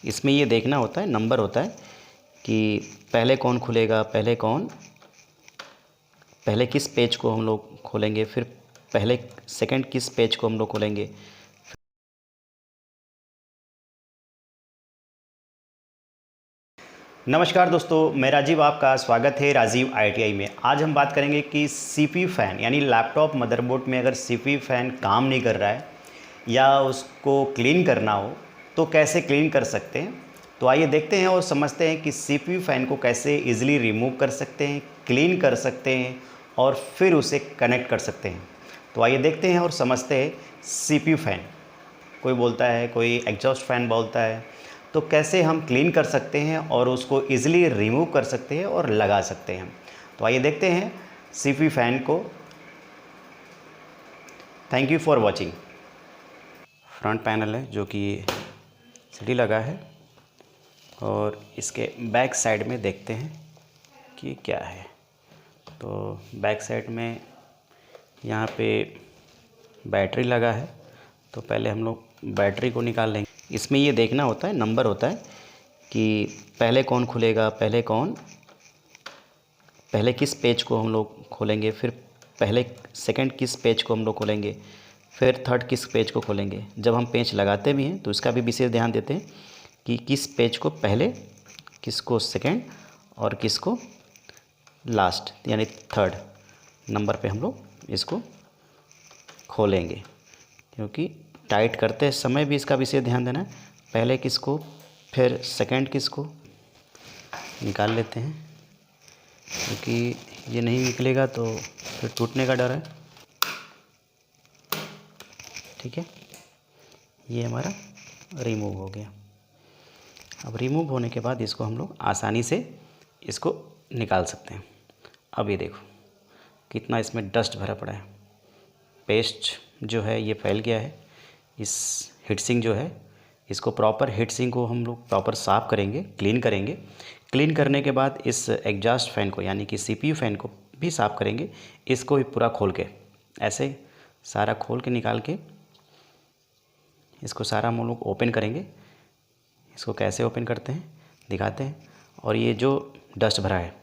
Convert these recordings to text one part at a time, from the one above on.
इसमें ये देखना होता है, नंबर होता है कि पहले कौन खुलेगा, पहले किस पेज को हम लोग खोलेंगे, फिर पहले सेकंड किस पेज को हम लोग खोलेंगे। नमस्कार दोस्तों, मैं राजीव, आपका स्वागत है राजीव आईटीआई में। आज हम बात करेंगे कि सीपीयू फ़ैन यानी लैपटॉप मदरबोर्ड में अगर सीपीयू फ़ैन काम नहीं कर रहा है या उसको क्लीन करना हो तो कैसे क्लीन कर सकते हैं। तो आइए देखते हैं और समझते हैं कि सीपीयू फ़ैन को कैसे इजीली रिमूव कर सकते हैं, क्लीन कर सकते हैं और फिर उसे कनेक्ट कर सकते हैं। तो आइए देखते हैं और समझते हैं सीपीयू फ़ैन। कोई बोलता है, कोई एग्जॉस्ट फ़ैन बोलता है, तो कैसे हम क्लीन कर सकते हैं और उसको ईज़िली रिमूव कर सकते हैं और लगा सकते हैं। तो आइए देखते हैं सीपीयू फ़ैन को। Thank you for watching. Front panel है जो कि सीढ़ी लगा है और इसके बैक साइड में देखते हैं कि क्या है। तो बैक साइड में यहाँ पे बैटरी लगा है, तो पहले हम लोग बैटरी को निकाल लेंगे। इसमें ये देखना होता है, नंबर होता है कि पहले कौन खुलेगा, पहले किस पेज को हम लोग खोलेंगे, फिर पहले सेकंड किस पेज को हम लोग खोलेंगे, फिर थर्ड किस पेज को खोलेंगे। जब हम पेज लगाते भी हैं तो इसका भी विशेष ध्यान देते हैं कि किस पेज को पहले, किसको सेकंड और किसको लास्ट यानी थर्ड नंबर पे हम लोग इसको खोलेंगे। क्योंकि टाइट करते समय भी इसका विशेष ध्यान देना है, पहले किसको फिर सेकंड किसको। निकाल लेते हैं क्योंकि ये नहीं निकलेगा तो फिर टूटने का डर है। ठीक है, ये हमारा रिमूव हो गया। अब रिमूव होने के बाद इसको हम लोग आसानी से इसको निकाल सकते हैं। अब ये देखो कितना इसमें डस्ट भरा पड़ा है, पेस्ट जो है ये फैल गया है। इस हीटसिंक जो है, इसको प्रॉपर हीटसिंक को हम लोग प्रॉपर साफ़ करेंगे, क्लीन करेंगे। क्लीन करने के बाद इस एग्जॉस्ट फ़ैन को यानी कि सीपीयू फ़ैन को भी साफ़ करेंगे। इसको भी पूरा खोल के, ऐसे सारा खोल के निकाल के इसको सारा हम लोग ओपन करेंगे। इसको कैसे ओपन करते हैं दिखाते हैं। और ये जो डस्ट भरा है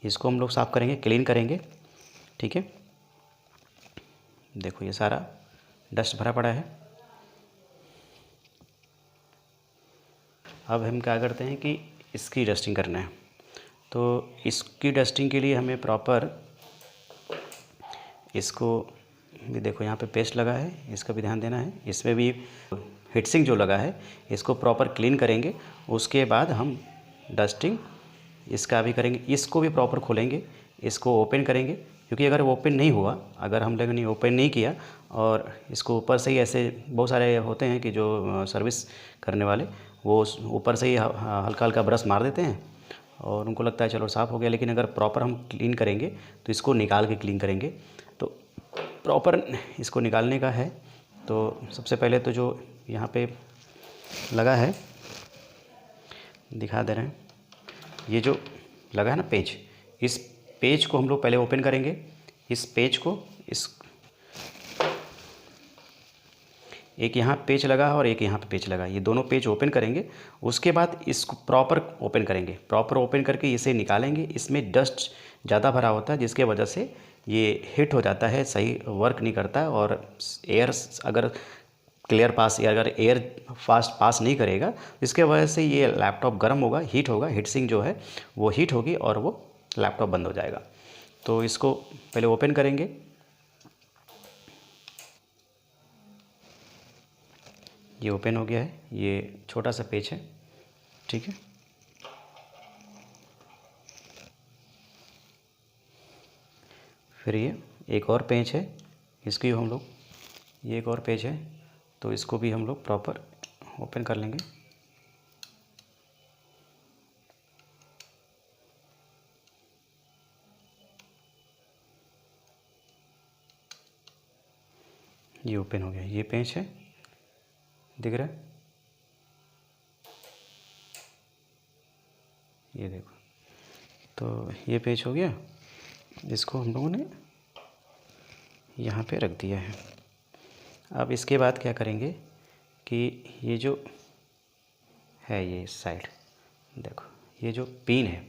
इसको हम लोग साफ़ करेंगे, क्लीन करेंगे। ठीक है, देखो ये सारा डस्ट भरा पड़ा है। अब हम क्या करते हैं कि इसकी डस्टिंग करना है। तो इसकी डस्टिंग के लिए हमें प्रॉपर इसको भी देखो, यहाँ पे पेस्ट लगा है, इसका भी ध्यान देना है। इसमें भी हीटसिंक जो लगा है इसको प्रॉपर क्लीन करेंगे। उसके बाद हम डस्टिंग इसका भी करेंगे। इसको भी प्रॉपर खोलेंगे, इसको ओपन करेंगे। क्योंकि अगर ओपन नहीं हुआ, अगर हम लोगों ने ओपन नहीं किया और इसको ऊपर से ही, ऐसे बहुत सारे होते हैं कि जो सर्विस करने वाले, वो ऊपर से ही हल्का हल्का ब्रश मार देते हैं और उनको लगता है चलो साफ़ हो गया। लेकिन अगर प्रॉपर हम क्लीन करेंगे तो इसको निकाल के क्लीन करेंगे। तो प्रॉपर इसको निकालने का है। तो सबसे पहले तो जो यहाँ पे लगा है, दिखा दे रहे हैं, ये जो लगा है ना पेज, इस पेज को हम लोग पहले ओपन करेंगे। इस पेज को, इस एक यहाँ पेज लगा है और एक यहाँ पे पेज लगा है, ये दोनों पेज ओपन करेंगे। उसके बाद इसको प्रॉपर ओपन करेंगे। प्रॉपर ओपन करके इसे निकालेंगे। इसमें डस्ट ज़्यादा भरा होता है जिसके वजह से ये हीट हो जाता है, सही वर्क नहीं करता है। और एयर अगर क्लियर पास या अगर एयर फास्ट पास नहीं करेगा, इसके वजह से ये लैपटॉप गर्म होगा, हीट होगा, हीटसिंक जो है वो हीट होगी और वो लैपटॉप बंद हो जाएगा। तो इसको पहले ओपन करेंगे। ये ओपन हो गया है, ये छोटा सा पेज है। ठीक है, फिर ये एक और पेज है, इसकी हम लोग, ये एक और पेज है तो इसको भी हम लोग प्रॉपर ओपन कर लेंगे। ये ओपन हो गया, ये पेज है, दिख रहा है, ये देखो। तो ये पेज हो गया, इसको हम लोगों ने यहाँ पे रख दिया है। अब इसके बाद क्या करेंगे कि ये जो है ये इस साइड। देखो ये जो पिन है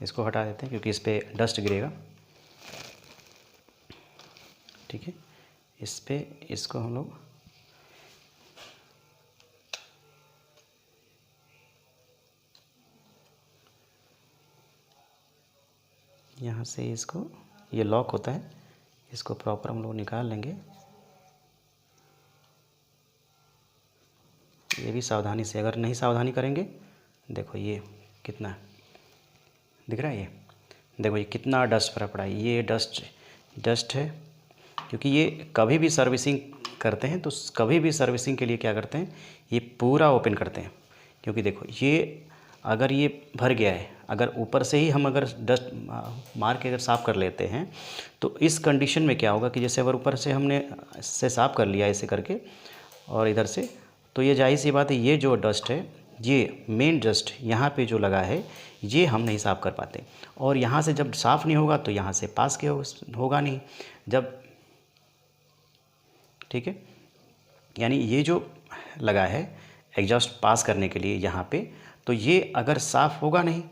इसको हटा देते हैं क्योंकि इस पर डस्ट गिरेगा। ठीक है, इस पे इसको हम लोग यहाँ से इसको, ये लॉक होता है, इसको प्रॉपर हम लोग निकाल लेंगे। ये भी सावधानी से, अगर नहीं सावधानी करेंगे, देखो ये कितना दिख रहा है, ये देखो ये कितना डस्ट भरा पड़ा है। ये डस्ट है क्योंकि ये कभी भी सर्विसिंग करते हैं तो कभी भी सर्विसिंग के लिए क्या करते हैं, ये पूरा ओपन करते हैं। क्योंकि देखो ये अगर ये भर गया है, अगर ऊपर से ही हम अगर डस्ट मार के अगर साफ़ कर लेते हैं तो इस कंडीशन में क्या होगा कि जैसे अगर ऊपर से हमने इससे साफ़ कर लिया ऐसे करके और इधर से, तो ये जाहिर सी बात है ये जो डस्ट है, ये मेन डस्ट यहाँ पे जो लगा है ये हम नहीं साफ़ कर पाते। और यहाँ से जब साफ़ नहीं होगा तो यहाँ से पास के होगा नहीं जब, ठीक है, यानी ये जो लगा है एग्जॉस्ट पास करने के लिए यहाँ पे, तो ये अगर साफ़ होगा नहीं,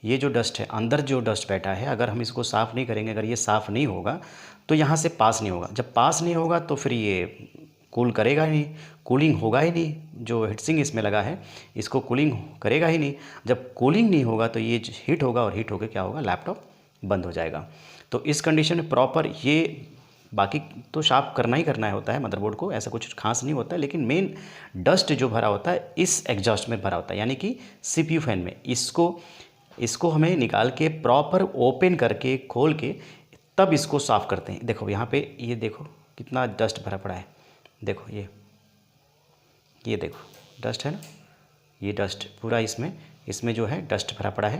ये जो डस्ट है अंदर जो डस्ट बैठा है, अगर हम इसको साफ़ नहीं करेंगे, अगर ये साफ़ नहीं होगा तो यहाँ से पास नहीं होगा। जब पास नहीं होगा तो फिर ये कूल करेगा ही नहीं, कूलिंग होगा ही नहीं। जो हीटसिंग इसमें लगा है इसको कूलिंग करेगा ही नहीं। जब कूलिंग नहीं होगा तो ये हीट होगा और हीट होकर क्या होगा, लैपटॉप बंद हो जाएगा। तो इस कंडीशन में प्रॉपर ये, बाकी तो साफ करना ही करना होता है मदरबोर्ड को, ऐसा कुछ खास नहीं होता है, लेकिन मेन डस्ट जो भरा होता है इस एग्जॉस्ट में भरा होता है, यानी कि सीपीयू फैन में। इसको हमें निकाल के प्रॉपर ओपन करके खोल के तब इसको साफ़ करते हैं। देखो यहाँ पे ये देखो कितना डस्ट भरा पड़ा है, देखो ये देखो डस्ट है ना, ये डस्ट पूरा इसमें जो है डस्ट भरा पड़ा है।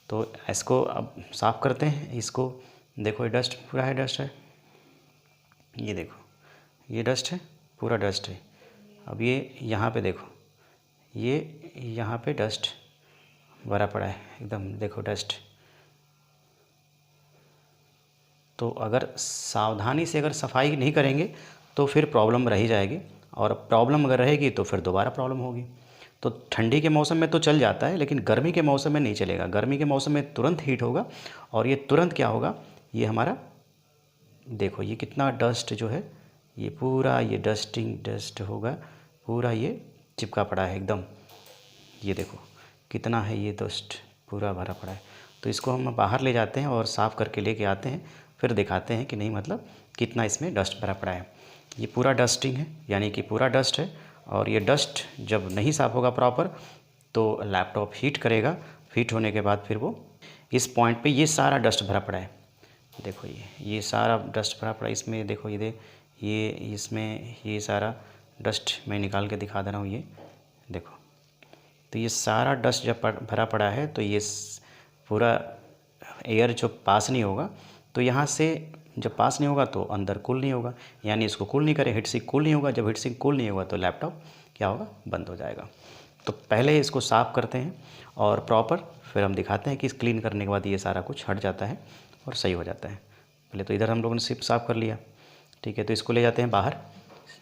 तो इसको अब साफ़ करते हैं इसको। देखो ये डस्ट पूरा है, डस्ट है, ये देखो ये डस्ट है, पूरा डस्ट है। अब ये यहाँ पे देखो, ये यहाँ पे डस्ट भरा पड़ा है एकदम, देखो डस्ट। तो अगर सावधानी से अगर सफाई नहीं करेंगे तो फिर प्रॉब्लम रह ही जाएगी, और प्रॉब्लम अगर रहेगी तो फिर दोबारा प्रॉब्लम होगी। तो ठंडी के मौसम में तो चल जाता है, लेकिन गर्मी के मौसम में नहीं चलेगा। गर्मी के मौसम में तुरंत हीट होगा और ये तुरंत क्या होगा, ये हमारा देखो ये कितना डस्ट जो है, ये पूरा ये डस्ट होगा, पूरा ये चिपका पड़ा है एकदम। ये देखो कितना है ये डस्ट पूरा भरा पड़ा है। तो इसको हम बाहर ले जाते हैं और साफ़ करके लेके आते हैं, फिर दिखाते हैं कि नहीं मतलब कितना इसमें डस्ट भरा पड़ा है। ये पूरा डस्टिंग है, यानी कि पूरा डस्ट है। और ये डस्ट जब नहीं साफ़ होगा प्रॉपर तो लैपटॉप हीट करेगा, हीट होने के बाद फिर वो इस पॉइंट पे ये सारा डस्ट भरा पड़ा है। देखो ये सारा डस्ट भरा पड़ा है इसमें। देखो ये इसमें ये सारा डस्ट मैं निकाल के दिखा दे रहा हूँ, ये देखो। तो ये सारा डस्ट जब भरा पड़ा है तो ये पूरा एयर जो पास नहीं होगा, तो यहाँ से जब पास नहीं होगा तो अंदर कूल नहीं होगा, यानी इसको कूल नहीं करे, हीटसिंक कूल नहीं होगा। जब हीटसिंक कूल नहीं होगा तो लैपटॉप क्या होगा, बंद हो जाएगा। तो पहले इसको साफ़ करते हैं और प्रॉपर फिर हम दिखाते हैं कि क्लीन करने के बाद ये सारा कुछ हट जाता है और सही हो जाता है। पहले तो इधर हम लोगों ने सिर्फ साफ़ कर लिया, ठीक है। तो इसको ले जाते हैं बाहर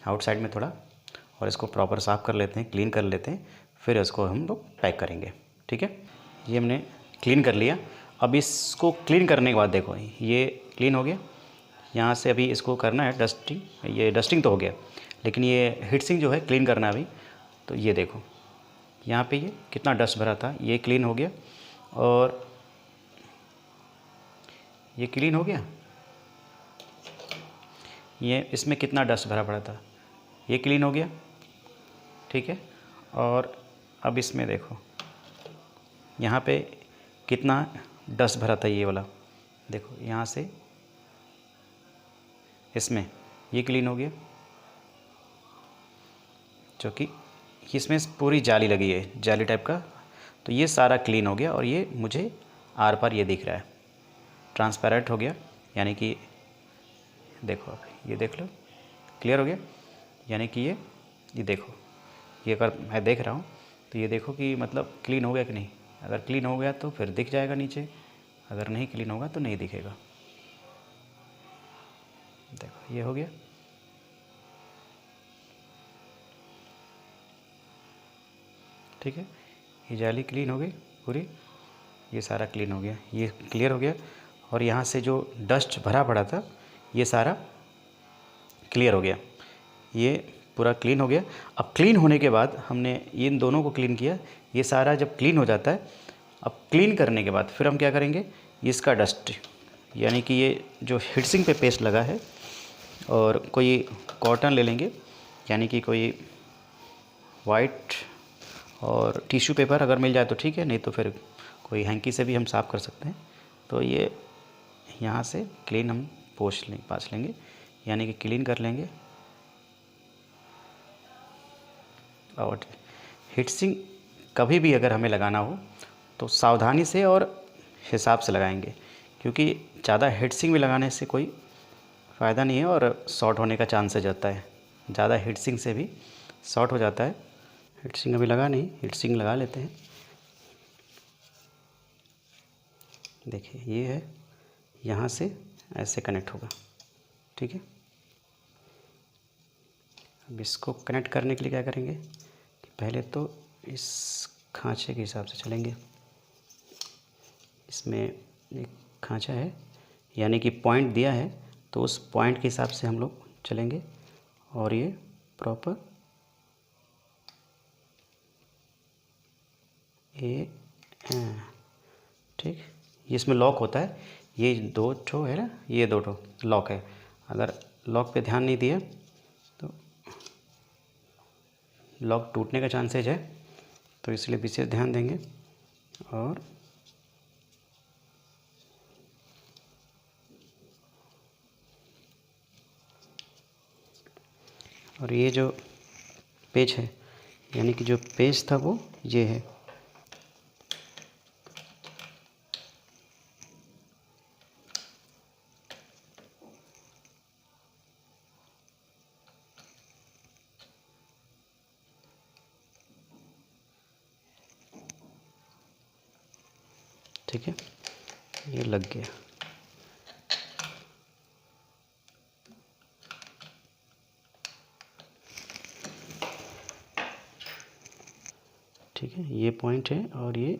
आउटसाइड में थोड़ा, और इसको प्रॉपर साफ़ कर लेते हैं, क्लीन कर लेते हैं, फिर इसको हम लोग पैक करेंगे, ठीक है। ये हमने क्लीन कर लिया। अब इसको क्लीन करने के बाद देखो ये क्लीन हो गया। यहाँ से अभी इसको करना है डस्टिंग, ये डस्टिंग तो हो गया, लेकिन ये हीटसिंक जो है क्लीन करना है अभी। तो ये देखो यहाँ पे ये कितना डस्ट भरा था, ये क्लीन हो गया। और ये क्लीन हो गया, ये इसमें कितना डस्ट भरा पड़ा था, ये क्लीन हो गया, ठीक है। और अब इसमें देखो यहाँ पे कितना डस्ट भरा था, ये वाला देखो यहाँ से इसमें ये क्लीन हो गया, जो कि इसमें पूरी जाली लगी है, जाली टाइप का। तो ये सारा क्लीन हो गया और ये मुझे आर पार ये दिख रहा है, ट्रांसपेरेंट हो गया, यानी कि देखो अब ये देख लो क्लियर हो गया। यानी कि ये देखो, ये अगर मैं देख रहा हूँ तो ये देखो कि मतलब क्लीन हो गया कि नहीं। अगर क्लीन हो गया तो फिर दिख जाएगा नीचे, अगर नहीं क्लीन होगा तो नहीं दिखेगा। देखो ये हो गया। ठीक है, ये जाली क्लीन हो गई पूरी, ये सारा क्लीन हो गया, ये क्लियर हो गया। और यहाँ से जो डस्ट भरा पड़ा था ये सारा क्लियर हो गया, ये पूरा क्लीन हो गया। अब क्लीन होने के बाद हमने इन दोनों को क्लीन किया, ये सारा जब क्लीन हो जाता है, अब क्लीन करने के बाद फिर हम क्या करेंगे, इसका डस्ट यानी कि ये जो हीटसिंक पे पेस्ट लगा है, और कोई कॉटन ले लेंगे, यानी कि कोई वाइट और टिश्यू पेपर अगर मिल जाए तो ठीक है, नहीं तो फिर कोई हैंकी से भी हम साफ़ कर सकते हैं। तो ये यहाँ से क्लीन हम पास लेंगे, यानी कि क्लीन कर लेंगे। और हीटसिंक कभी भी अगर हमें लगाना हो तो सावधानी से और हिसाब से लगाएंगे, क्योंकि ज़्यादा हीटसिंक भी लगाने से कोई फ़ायदा नहीं है और शॉर्ट होने का चांसेस रहता है। ज़्यादा हीटसिंक से भी शॉर्ट हो जाता है। हीटसिंक अभी लगा नहीं, हीटसिंक लगा लेते हैं। देखिए ये है, यहाँ से ऐसे कनेक्ट होगा, ठीक है। अब इसको कनेक्ट करने के लिए क्या करेंगे कि पहले तो इस खांचे के हिसाब से चलेंगे। इसमें एक खांचा है, यानी कि पॉइंट दिया है, तो उस पॉइंट के हिसाब से हम लोग चलेंगे और ये प्रॉपर ठीक, ये इसमें लॉक होता है, ये 2 ठो है ना, ये 2 ठो लॉक है। अगर लॉक पे ध्यान नहीं दिया तो लॉक टूटने का चांसेज है, तो इसलिए विशेष ध्यान देंगे। और ये जो पेच है, यानी कि जो पेच था वो ये है, ठीक है, ये लग गया। ठीक है, ये पॉइंट है और ये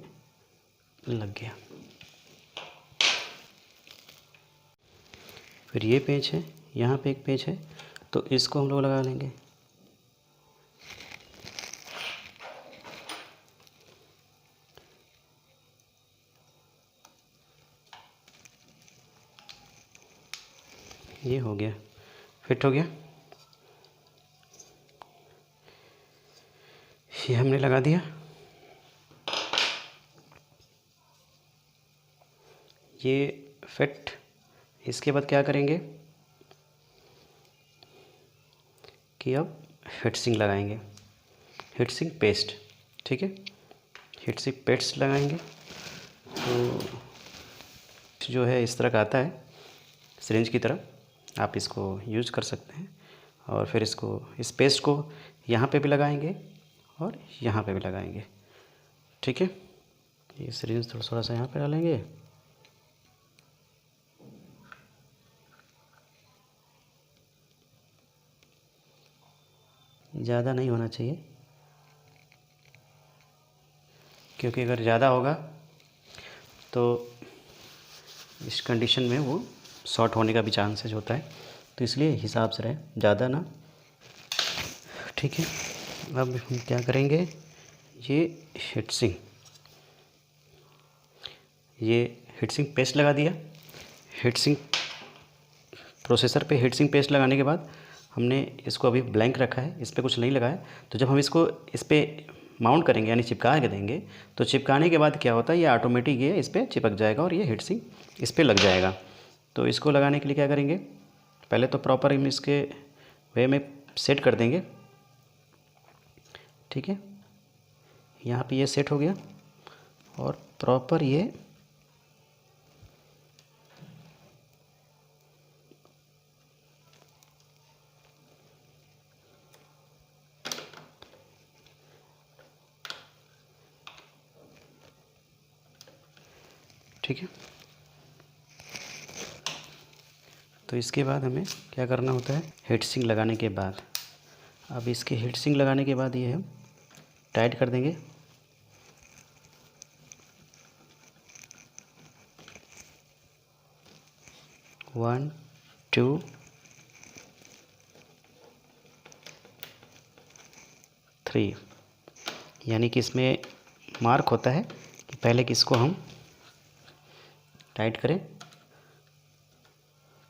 लग गया। फिर ये पेच है, यहाँ पे एक पेच है, तो इसको हम लोग लगा लेंगे। ये हो गया, फिट हो गया, ये हमने लगा दिया। ये फिट, इसके बाद क्या करेंगे कि अब हीटसिंक लगाएंगे, हीटसिंक पेस्ट, ठीक है। हीटसिंक पेस्ट लगाएंगे तो जो है इस तरह का आता है सिरिंज की तरह, आप इसको यूज कर सकते हैं। और फिर इसको, इस पेस्ट को यहाँ पे भी लगाएंगे और यहाँ पे भी लगाएंगे, ठीक है। ये सिरिंज थोड़ा सा यहाँ पे डालेंगे, ज़्यादा नहीं होना चाहिए, क्योंकि अगर ज़्यादा होगा तो इस कंडीशन में वो शॉर्ट होने का भी चांसेस होता है, तो इसलिए हिसाब से रहे, ज़्यादा ना, ठीक है। अब हम क्या करेंगे, ये हीटसिंक, ये हीटसिंक पेस्ट लगा दिया। हीटसिंक प्रोसेसर पे हीटसिंक पेस्ट लगाने के बाद हमने इसको अभी ब्लैंक रखा है, इस पर कुछ नहीं लगाया। तो जब हम इसको इस पर माउंट करेंगे, यानी चिपका के देंगे, तो चिपकाने के बाद क्या होता है, ये ऑटोमेटिक ये इस पर चिपक जाएगा और ये हीटसिंक इस पर लग जाएगा। तो इसको लगाने के लिए क्या करेंगे, पहले तो प्रॉपर हम इसके वे में सेट कर देंगे, ठीक है। यहाँ पे ये सेट हो गया और प्रॉपर ये ठीक है। तो इसके बाद हमें क्या करना होता है, हीटसिंक लगाने के बाद, अब इसके हीटसिंक लगाने के बाद ये हम टाइट कर देंगे, 1 2 3, यानी कि इसमें मार्क होता है कि पहले किसको हम टाइट करें।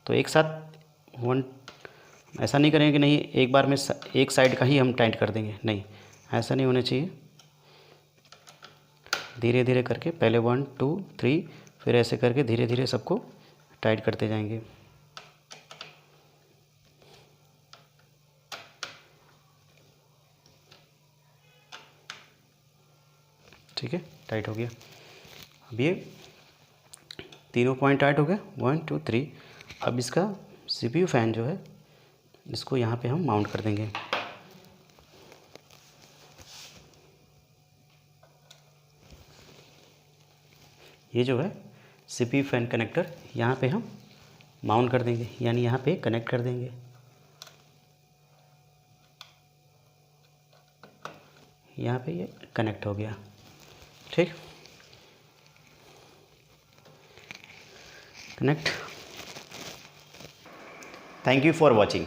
तो एक साथ वन, ऐसा नहीं करेंगे कि नहीं एक बार में एक साइड का ही हम टाइट कर देंगे, नहीं, ऐसा नहीं होना चाहिए। धीरे धीरे करके पहले 1 2 3, फिर ऐसे करके धीरे धीरे सबको टाइट करते जाएंगे। ठीक है, टाइट हो गया। अब ये तीनों पॉइंट टाइट हो गए, 1 2 3। अब इसका CPU फ़ैन जो है इसको यहाँ पे हम माउंट कर देंगे। ये जो है CPU फ़ैन कनेक्टर यहाँ पे हम माउंट कर देंगे, यानी यहाँ पे कनेक्ट कर देंगे। यहाँ पे ये कनेक्ट हो गया। ठीक, connect. Thank you for watching.